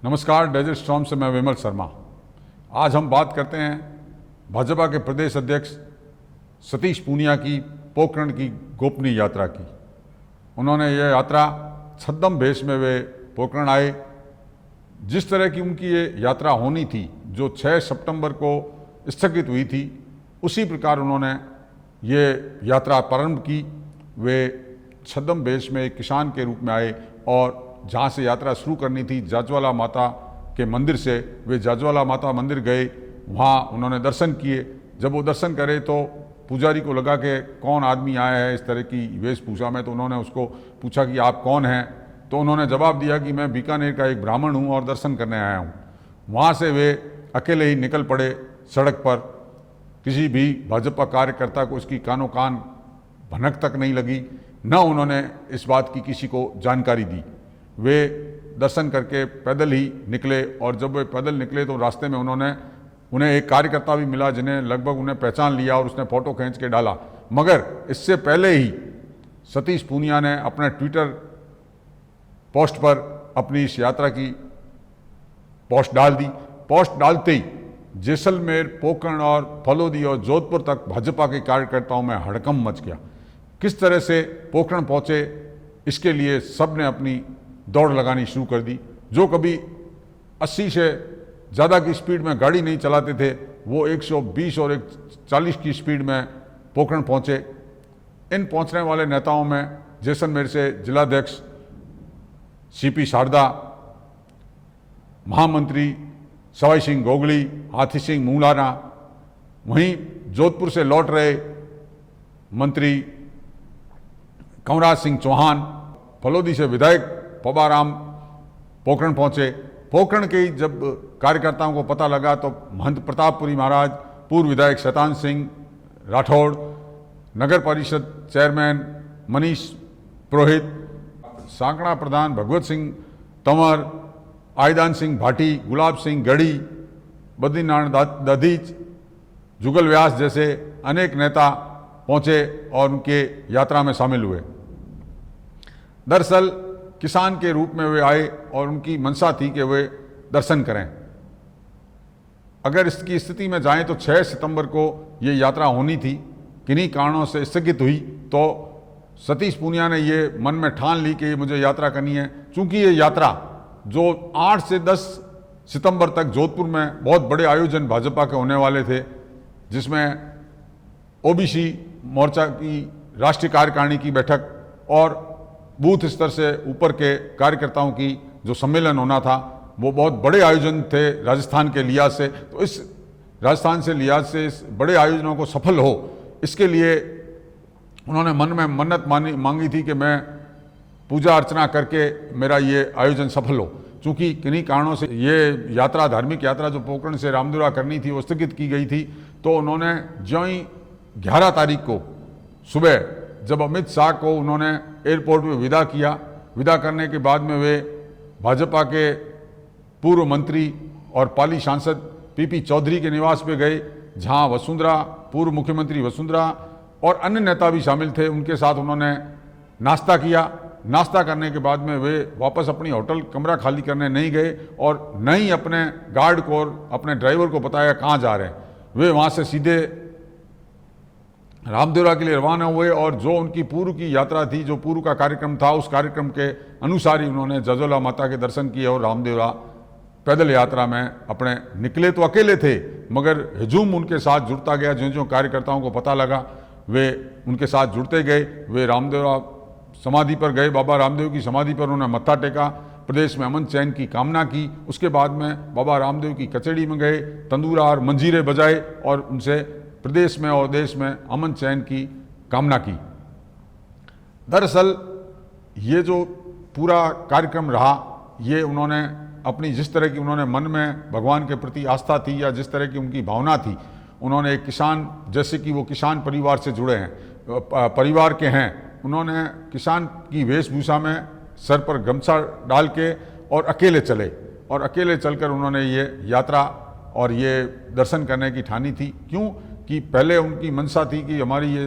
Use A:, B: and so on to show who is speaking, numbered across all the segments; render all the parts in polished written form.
A: नमस्कार, desert storm से मैं विमल शर्मा। आज हम बात करते हैं भाजपा के प्रदेश अध्यक्ष सतीश पूनिया की पोखरण की गोपनीय यात्रा की। उन्होंने यह यात्रा छद्म भेष में वे पोखरण आए। जिस तरह की उनकी ये यात्रा होनी थी, जो 6 सितंबर को स्थगित हुई थी, उसी प्रकार उन्होंने ये यात्रा प्रारंभ की। वे छद्म भेष में एक किसान के रूप में आए और जहाँ से यात्रा शुरू करनी थी, जाजवाला माता के मंदिर से, वे जाजवाला माता मंदिर गए। वहाँ उन्होंने दर्शन किए। जब वो दर्शन करे तो पुजारी को लगा कि कौन आदमी आया है इस तरह की वेशभूषा में, तो उन्होंने उसको पूछा कि आप कौन हैं। तो उन्होंने जवाब दिया कि मैं बीकानेर का एक ब्राह्मण हूँ और दर्शन करने आया हूँ। वहाँ से वे अकेले ही निकल पड़े सड़क पर। किसी भी भाजपा कार्यकर्ता को इसकी कानो कान भनक तक नहीं लगी, न उन्होंने इस बात की किसी को जानकारी दी। वे दर्शन करके पैदल ही निकले और जब वे पैदल निकले तो रास्ते में उन्हें एक कार्यकर्ता भी मिला जिन्हें लगभग उन्हें पहचान लिया और उसने फ़ोटो खींच के डाला। मगर इससे पहले ही सतीश पूनिया ने अपने ट्विटर पोस्ट पर अपनी इस यात्रा की पोस्ट डाल दी। पोस्ट डालते ही जैसलमेर, पोखरण और फलोदी और जोधपुर तक भाजपा के कार्यकर्ताओं में हड़कंप मच गया। किस तरह से पोखरण पहुँचे, इसके लिए सब ने अपनी दौड़ लगानी शुरू कर दी। जो कभी 80 से ज़्यादा की स्पीड में गाड़ी नहीं चलाते थे, वो 120 और 140 की स्पीड में पोखरण पहुँचे। इन पहुँचने वाले नेताओं में जैसलमेर से जिलाध्यक्ष सीपी शारदा, महामंत्री सवाई सिंह गोगली, हाथी सिंह मूलाना, वहीं जोधपुर से लौट रहे मंत्री कंवराज सिंह चौहान, फलोदी से विधायक पबाराम पोखरण पहुंचे। पोखरण के जब कार्यकर्ताओं को पता लगा तो महंत प्रतापपुरी महाराज, पूर्व विधायक शैतान सिंह राठौड़, नगर परिषद चेयरमैन मनीष पुरोहित, सांकड़ा प्रधान भगवत सिंह तंवर, आयदान सिंह भाटी, गुलाब सिंह गढ़ी, बद्रीनारायण दधीच, जुगल व्यास जैसे अनेक नेता पहुंचे और उनके यात्रा में शामिल हुए। दरअसल किसान के रूप में वे आए और उनकी मंशा थी कि वे दर्शन करें। अगर इसकी स्थिति में जाएं तो 6 सितंबर को ये यात्रा होनी थी, किन्हीं कारणों से स्थगित हुई। तो सतीश पूनिया ने ये मन में ठान ली कि मुझे यात्रा करनी है। चूँकि ये यात्रा जो 8 से 10 सितंबर तक जोधपुर में बहुत बड़े आयोजन भाजपा के होने वाले थे, जिसमें ओबीसी मोर्चा की राष्ट्रीय कार्यकारिणी की बैठक और बूथ स्तर से ऊपर के कार्यकर्ताओं की जो सम्मेलन होना था, वो बहुत बड़े आयोजन थे राजस्थान के लिहाज से। तो इस राजस्थान से लिहाज से इस बड़े आयोजनों को सफल हो, इसके लिए उन्होंने मन में मन्नत मांगी थी कि मैं पूजा अर्चना करके मेरा ये आयोजन सफल हो। चूँकि किन्हीं कारणों से ये यात्रा, धार्मिक यात्रा जो पोखरण से रामदेवरा करनी थी, वो स्थगित की गई थी। तो उन्होंने ज्यों ही 11 तारीख को सुबह जब अमित शाह को उन्होंने एयरपोर्ट में विदा किया, विदा करने के बाद में वे भाजपा के पूर्व मंत्री और पाली सांसद पीपी चौधरी के निवास पे गए, जहां वसुंधरा, पूर्व मुख्यमंत्री वसुंधरा और अन्य नेता भी शामिल थे। उनके साथ उन्होंने नाश्ता किया। नाश्ता करने के बाद में वे वापस अपनी होटल कमरा खाली करने नहीं गए और न ही अपने गार्ड को और अपने ड्राइवर को बताया कहाँ जा रहे हैं। वे वहाँ से सीधे रामदेवरा के लिए रवाना हुए और जो उनकी पूर्व की यात्रा थी, जो पूर्व का कार्यक्रम था, उस कार्यक्रम के अनुसार ही उन्होंने जाजवाला माता के दर्शन किए और रामदेवरा पैदल यात्रा में अपने निकले। तो अकेले थे, मगर हुजूम उनके साथ जुड़ता गया। ज्यों ज्यों कार्यकर्ताओं को पता लगा, वे उनके साथ जुड़ते गए। वे रामदेवरा समाधि पर गए, बाबा रामदेव की समाधि पर उन्होंने मत्था टेका, प्रदेश में अमन चैन की कामना की। उसके बाद में बाबा रामदेव की कचहरी में गए, तंदूरा और मंजीरे बजाए और उनसे प्रदेश में और देश में अमन चैन की कामना की। दरअसल ये जो पूरा कार्यक्रम रहा, ये उन्होंने अपनी जिस तरह की उन्होंने मन में भगवान के प्रति आस्था थी या जिस तरह की उनकी भावना थी, उन्होंने एक किसान, जैसे कि वो किसान परिवार से जुड़े हैं, परिवार के हैं, उन्होंने किसान की वेशभूषा में सर पर गमछा डाल के और अकेले चले और अकेले चलकर उन्होंने ये यात्रा और ये दर्शन करने की ठानी थी। क्यों कि पहले उनकी मंशा थी कि हमारी ये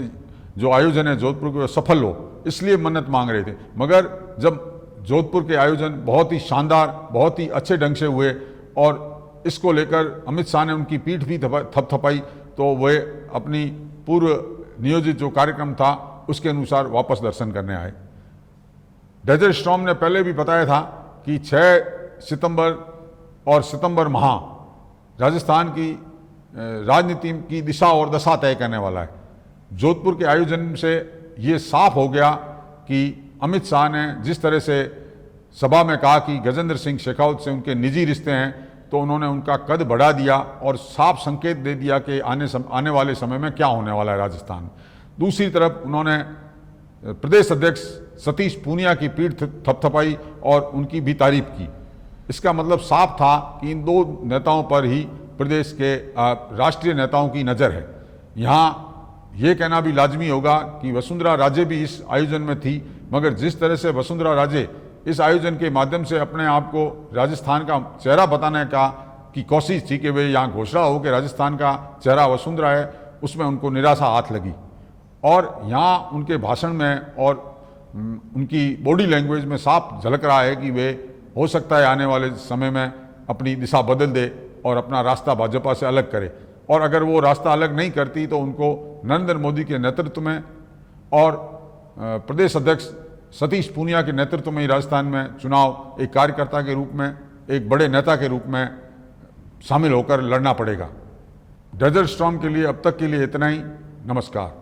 A: जो आयोजन है जोधपुर के सफल हो, इसलिए मन्नत मांग रहे थे। मगर जब जोधपुर के आयोजन बहुत ही शानदार, बहुत ही अच्छे ढंग से हुए और इसको लेकर अमित शाह ने उनकी पीठ भी थपथपाई, तो वे अपनी पूर्व नियोजित जो कार्यक्रम था उसके अनुसार वापस दर्शन करने आए। डेजर्ट स्टॉर्म ने पहले भी बताया था कि 6 सितंबर और सितंबर माह राजस्थान की राजनीति की दिशा और दशा तय करने वाला है। जोधपुर के आयोजन से ये साफ हो गया कि अमित शाह ने जिस तरह से सभा में कहा कि गजेंद्र सिंह शेखावत से उनके निजी रिश्ते हैं, तो उन्होंने उनका कद बढ़ा दिया और साफ संकेत दे दिया कि आने वाले समय में क्या होने वाला है राजस्थान। दूसरी तरफ उन्होंने प्रदेश अध्यक्ष सतीश पूनिया की पीठ थपथपाई और उनकी भी तारीफ की। इसका मतलब साफ था कि इन 2 नेताओं पर ही प्रदेश के राष्ट्रीय नेताओं की नज़र है। यहाँ ये कहना भी लाजमी होगा कि वसुंधरा राजे भी इस आयोजन में थी, मगर जिस तरह से वसुंधरा राजे इस आयोजन के माध्यम से अपने आप को राजस्थान का चेहरा बताने की कोशिश थी कि वे यहाँ घोषणा हो कि राजस्थान का चेहरा वसुंधरा है, उसमें उनको निराशा हाथ लगी। और यहाँ उनके भाषण में और उनकी बॉडी लैंग्वेज में साफ झलक रहा है कि वे हो सकता है आने वाले समय में अपनी दिशा बदल दे और अपना रास्ता भाजपा से अलग करे। और अगर वो रास्ता अलग नहीं करती तो उनको नरेंद्र मोदी के नेतृत्व में और प्रदेश अध्यक्ष सतीश पूनिया के नेतृत्व में ही राजस्थान में चुनाव एक कार्यकर्ता के रूप में, एक बड़े नेता के रूप में शामिल होकर लड़ना पड़ेगा। डेजर्ट स्टॉर्म के लिए अब तक के लिए इतना ही। नमस्कार।